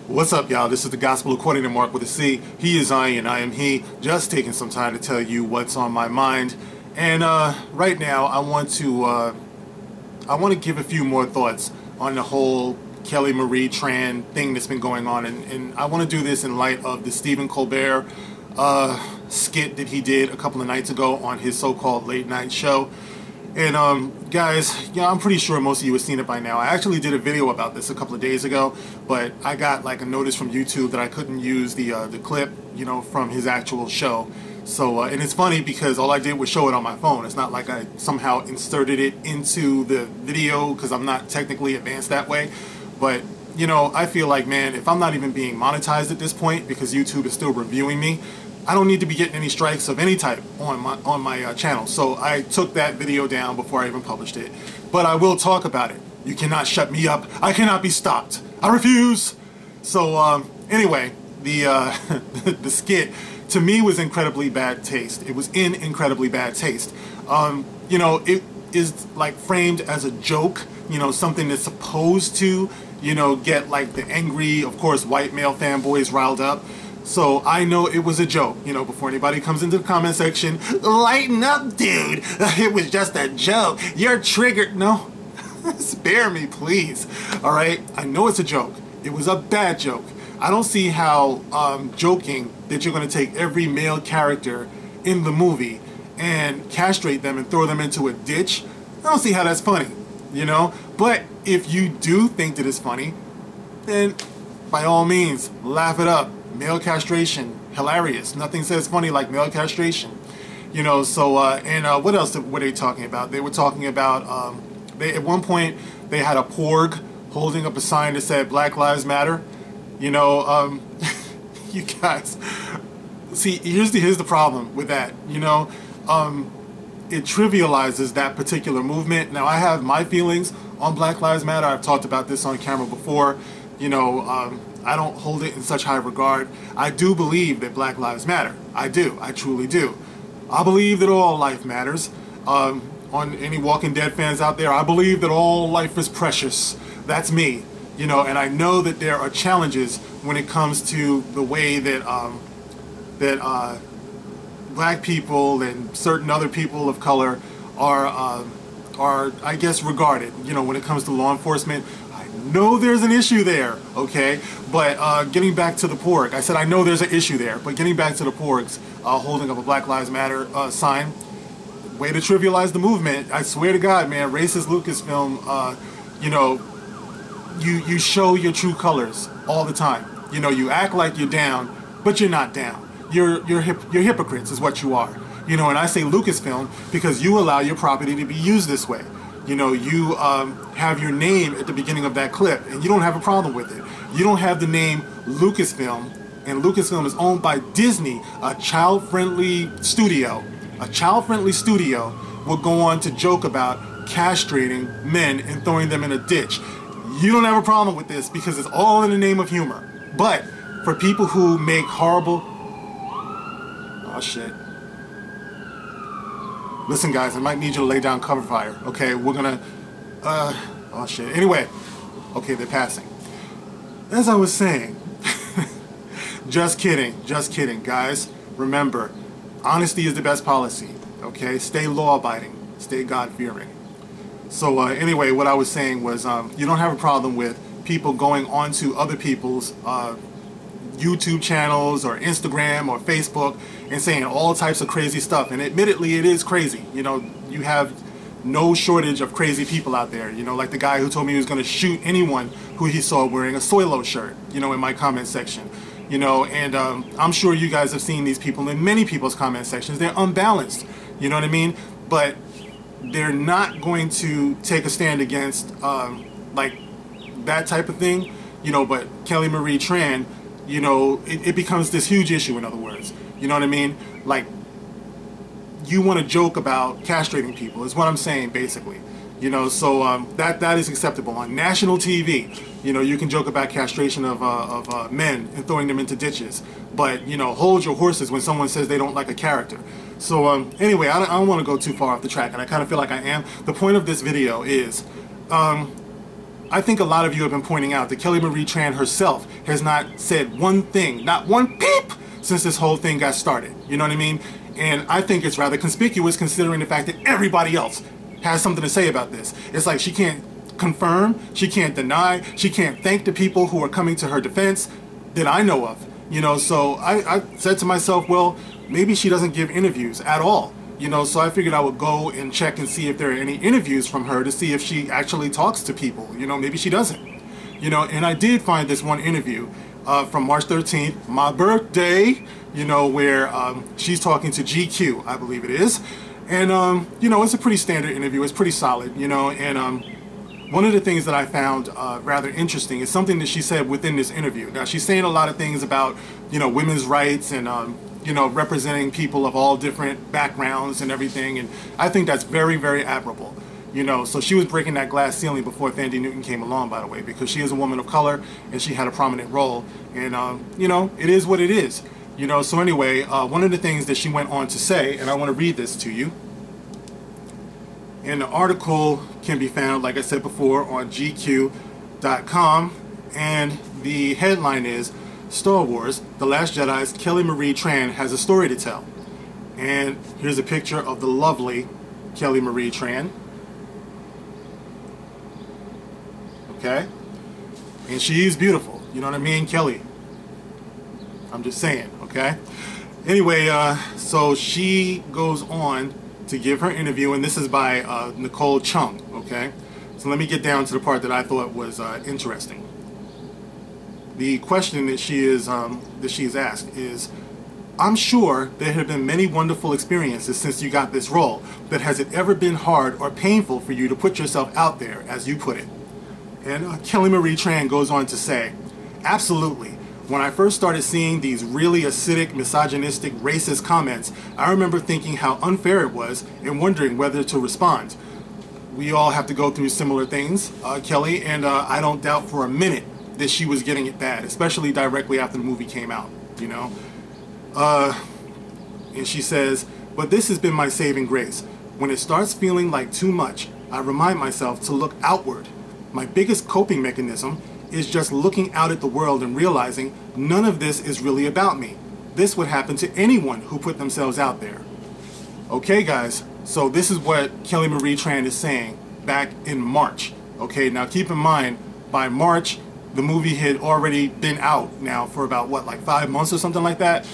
What's up, y'all? This is the Gospel according to Mark with a C. He is I and I am he. Just taking some time to tell you what's on my mind. And right now, I want to give a few more thoughts on the whole Kelly Marie Tran thing that's been going on, and I want to do this in light of the Stephen Colbert skit that he did a couple of nights ago on his so-called late night show. And guys, I'm pretty sure most of you have seen it by now. I actually did a video about this a couple of days ago, but I got like a notice from YouTube that I couldn't use the clip, from his actual show. So, and it's funny because all I did was show it on my phone. It's not like I somehow inserted it into the video because I'm not technically advanced that way. But, I feel like, man, if I'm not even being monetized at this point because YouTube is still reviewing me, I don't need to be getting any strikes of any type on my channel. So I took that video down before I even published it. But I will talk about it. You cannot shut me up. I cannot be stopped. I refuse. So anyway, the the skit to me was incredibly bad taste. It was in incredibly bad taste. It is like framed as a joke. Something that's supposed to get like the angry, of course, white male fanboys riled up. So I know it was a joke, before anybody comes into the comment section, lighten up, dude. It was just a joke. You're triggered. No, spare me, please. All right. I know it's a joke. It was a bad joke. I don't see how joking that you're going to take every male character in the movie and castrate them and throw them into a ditch. I don't see how that's funny, But if you do think that it's funny, then by all means, laugh it up. Male castration, hilarious. Nothing says funny like male castration. So, what else were they talking about? They were talking about, at one point, they had a porg holding up a sign that said Black Lives Matter. You guys, see, here's the problem with that, it trivializes that particular movement. Now, I have my feelings on Black Lives Matter. I've talked about this on camera before. I don't hold it in such high regard. I do believe that Black Lives Matter. I do. I truly do. I believe that all life matters. On any Walking Dead fans out there, I believe that all life is precious. That's me. And I know that there are challenges when it comes to the way that black people and certain other people of color are I guess regarded. When it comes to law enforcement. No, there's an issue there, okay? But getting back to the porg, I said I know there's an issue there, but getting back to the porgs holding up a Black Lives Matter sign, way to trivialize the movement. I swear to God, man, racist Lucasfilm, you show your true colors all the time. You act like you're down, but you're not down. You're hypocrites is what you are. And I say Lucasfilm because you allow your property to be used this way. You have your name at the beginning of that clip, and you don't have a problem with it. You don't have the name Lucasfilm, and Lucasfilm is owned by Disney, a child-friendly studio. A child-friendly studio will go on to joke about castrating men and throwing them in a ditch. You don't have a problem with this because it's all in the name of humor. But for people who make horrible... Oh, shit. Listen, guys, I might need you to lay down cover fire. Okay, we're gonna... oh, shit. Anyway. Okay, they're passing. As I was saying... Just kidding, guys. Remember, honesty is the best policy. Okay? Stay law-abiding. Stay God-fearing. So, anyway, what I was saying was, you don't have a problem with people going onto other people's YouTube channels or Instagram or Facebook and saying all types of crazy stuff. And admittedly, it is crazy. You have no shortage of crazy people out there. Like the guy who told me he was going to shoot anyone who he saw wearing a Soilo shirt, in my comment section. And I'm sure you guys have seen these people in many people's comment sections. They're unbalanced. You know what I mean? But they're not going to take a stand against like that type of thing. But Kelly Marie Tran, it becomes this huge issue, in other words. You know what I mean? Like, you want to joke about castrating people, is what I'm saying, basically. So that is acceptable. On national TV, you can joke about castration of men and throwing them into ditches. But, hold your horses when someone says they don't like a character. So, anyway, I don't want to go too far off the track, and I kind of feel like I am. The point of this video is, I think a lot of you have been pointing out that Kelly Marie Tran herself has not said one thing, not one peep, since this whole thing got started. You know what I mean? And I think it's rather conspicuous considering the fact that everybody else has something to say about this. It's like she can't confirm, she can't deny, she can't thank the people who are coming to her defense that I know of. You know, so I said to myself, well, maybe she doesn't give interviews at all. You know, so I figured I would go and check and see if there are any interviews from her to see if she actually talks to people. You know, maybe she doesn't. You know, and I did find this one interview from March 13th, my birthday, you know, where she's talking to GQ, I believe it is. And, you know, it's a pretty standard interview. It's pretty solid, you know, and one of the things that I found rather interesting is something that she said within this interview. Now, she's saying a lot of things about, you know, women's rights and, you know, representing people of all different backgrounds and everything. And I think that's very, very admirable. You know, so she was breaking that glass ceiling before Thandie Newton came along, by the way, because she is a woman of color and she had a prominent role. And, you know, it is what it is. You know, so anyway, one of the things that she went on to say, and I want to read this to you. And the article can be found, like I said before, on GQ.com. And the headline is, Star Wars, The Last Jedi's Kelly Marie Tran has a story to tell. And here's a picture of the lovely Kelly Marie Tran. Okay? And she's beautiful. You know what I mean? Kelly. I'm just saying, okay? Anyway, so she goes on to give her interview, and this is by Nicole Chung, okay? So let me get down to the part that I thought was interesting. The question that she is asked is, I'm sure there have been many wonderful experiences since you got this role, but has it ever been hard or painful for you to put yourself out there, as you put it? And Kelly Marie Tran goes on to say, absolutely. When I first started seeing these really acidic, misogynistic, racist comments, I remember thinking how unfair it was and wondering whether to respond. We all have to go through similar things, Kelly, and I don't doubt for a minute that she was getting it bad, especially directly after the movie came out, you know. And she says, but this has been my saving grace. When it starts feeling like too much, I remind myself to look outward. My biggest coping mechanism is just looking out at the world and realizing none of this is really about me. This would happen to anyone who put themselves out there. Okay, guys, so this is what Kelly Marie Tran is saying back in March. Okay, now keep in mind, by March, the movie had already been out now for about, what, like 5 months or something like that?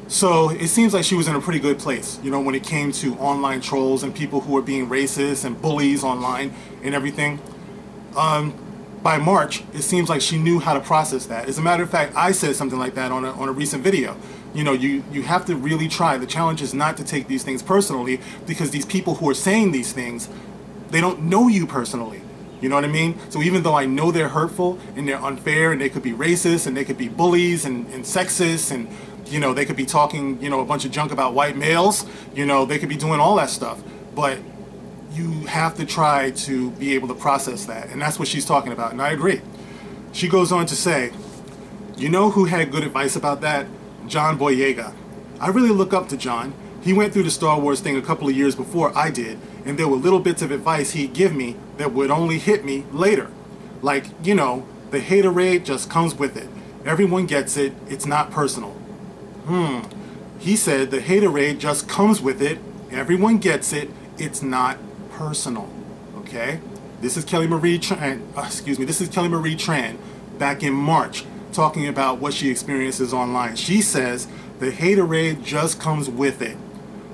So it seems like she was in a pretty good place, you know, when it came to online trolls and people who were being racist and bullies online and everything. By March, it seems like she knew how to process that. As a matter of fact, I said something like that on a recent video. You know, you have to really try. The challenge is not to take these things personally, because these people who are saying these things, they don't know you personally. You know what I mean? So even though I know they're hurtful and they're unfair and they could be racist and they could be bullies and sexist and, you know, they could be talking, you know, a bunch of junk about white males, you know, they could be doing all that stuff. But you have to try to be able to process that. And that's what she's talking about. And I agree. She goes on to say, you know who had good advice about that? John Boyega. I really look up to John. He went through the Star Wars thing a couple of years before I did, and there were little bits of advice he'd give me that would only hit me later. Like, you know, the haterade just comes with it. Everyone gets it. It's not personal. He said the haterade just comes with it. Everyone gets it. It's not personal. Okay? This is Kelly Marie Tran, this is Kelly Marie Tran back in March talking about what she experiences online. She says the haterade just comes with it.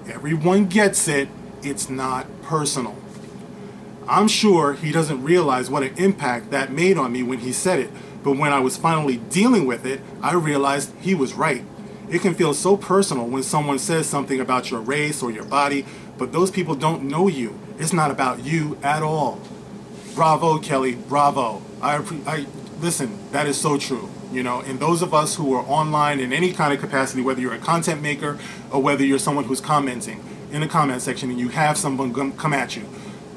Everyone gets it. It's not personal. I'm sure he doesn't realize what an impact that made on me when he said it, but when I was finally dealing with it, I realized he was right. It can feel so personal when someone says something about your race or your body, but those people don't know you. It's not about you at all. Bravo, Kelly, bravo. I listen, that is so true. You know, and those of us who are online in any kind of capacity, whether you're a content maker or whether you're someone who's commenting in the comment section and you have someone come at you,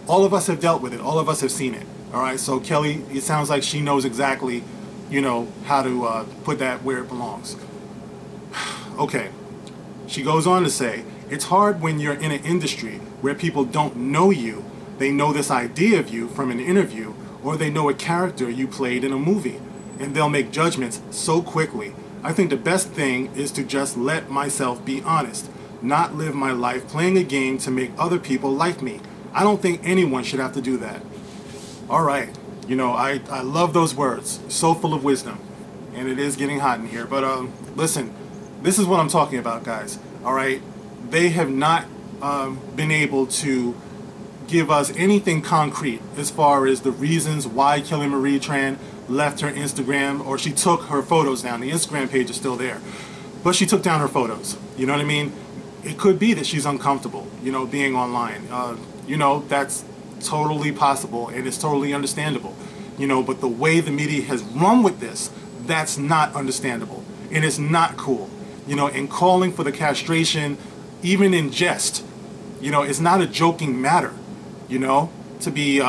all of us have dealt with it. All of us have seen it. All right, so Kelly, it sounds like she knows exactly, you know, how to put that where it belongs. Okay, she goes on to say, it's hard when you're in an industry where people don't know you. They know this idea of you from an interview, or they know a character you played in a movie, and they'll make judgments so quickly. I think the best thing is to just let myself be honest, not live my life playing a game to make other people like me. I don't think anyone should have to do that. All right, you know, I love those words, so full of wisdom, and it is getting hot in here. But listen, this is what I'm talking about, guys. All right, they have not been able to give us anything concrete as far as the reasons why Kelly Marie Tran left her Instagram, or she took her photos down. The Instagram page is still there, but she took down her photos. You know what I mean? It could be that she's uncomfortable, you know, being online. You know, that's totally possible, and it's totally understandable. You know, but the way the media has run with this, that's not understandable, and it's not cool. You know, and calling for the castration, even in jest, you know, it's not a joking matter. You know, to be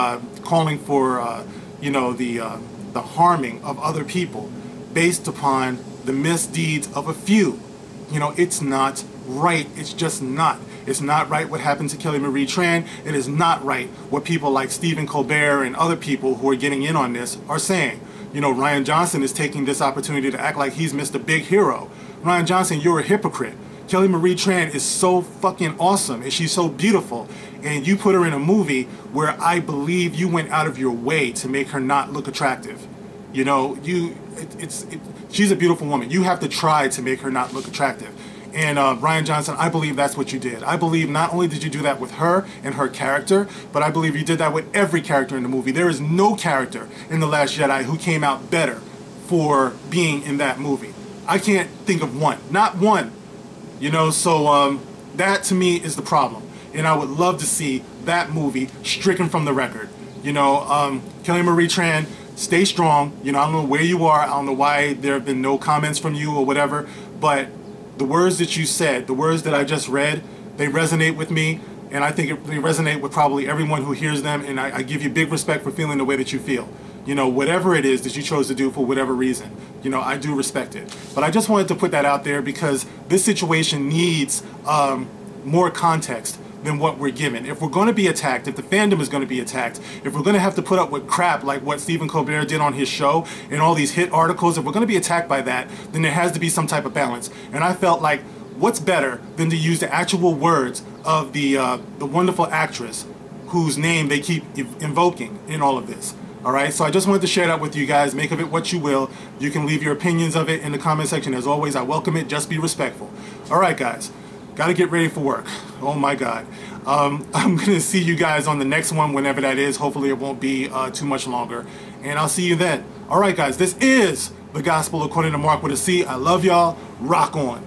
calling for, you know, the harming of other people based upon the misdeeds of a few. You know, it's not right. It's just not. It's not right what happened to Kelly Marie Tran. It is not right what people like Stephen Colbert and other people who are getting in on this are saying. You know, Ryan Johnson is taking this opportunity to act like he's Mr. Big Hero. Ryan Johnson, you're a hypocrite. Kelly Marie Tran is so fucking awesome, and she's so beautiful, and you put her in a movie where I believe you went out of your way to make her not look attractive. You know, she's a beautiful woman. You have to try to make her not look attractive. And Ryan Johnson, I believe that's what you did. I believe not only did you do that with her and her character, but I believe you did that with every character in the movie. There is no character in The Last Jedi who came out better for being in that movie. I can't think of one. Not one. You know, so that to me is the problem. And I would love to see that movie stricken from the record. You know, Kelly Marie Tran, stay strong. You know, I don't know where you are. I don't know why there have been no comments from you or whatever. But the words that you said, the words that I just read, they resonate with me. And I think they resonate with probably everyone who hears them. And I give you big respect for feeling the way that you feel. You know, whatever it is that you chose to do for whatever reason, you know, I do respect it. But I just wanted to put that out there because this situation needs more context than what we're given. If we're going to be attacked, if the fandom is going to be attacked, if we're going to have to put up with crap like what Stephen Colbert did on his show and all these hit articles, if we're going to be attacked by that, then there has to be some type of balance. And I felt like, what's better than to use the actual words of the wonderful actress whose name they keep invoking in all of this. All right, so I just wanted to share that with you guys. Make of it what you will. You can leave your opinions of it in the comment section. As always, I welcome it. Just be respectful. All right, guys, got to get ready for work. Oh, my God. I'm going to see you guys on the next one, whenever that is. Hopefully, it won't be too much longer. And I'll see you then. All right, guys, this is The Gospel According to Mark with a C. I love y'all. Rock on.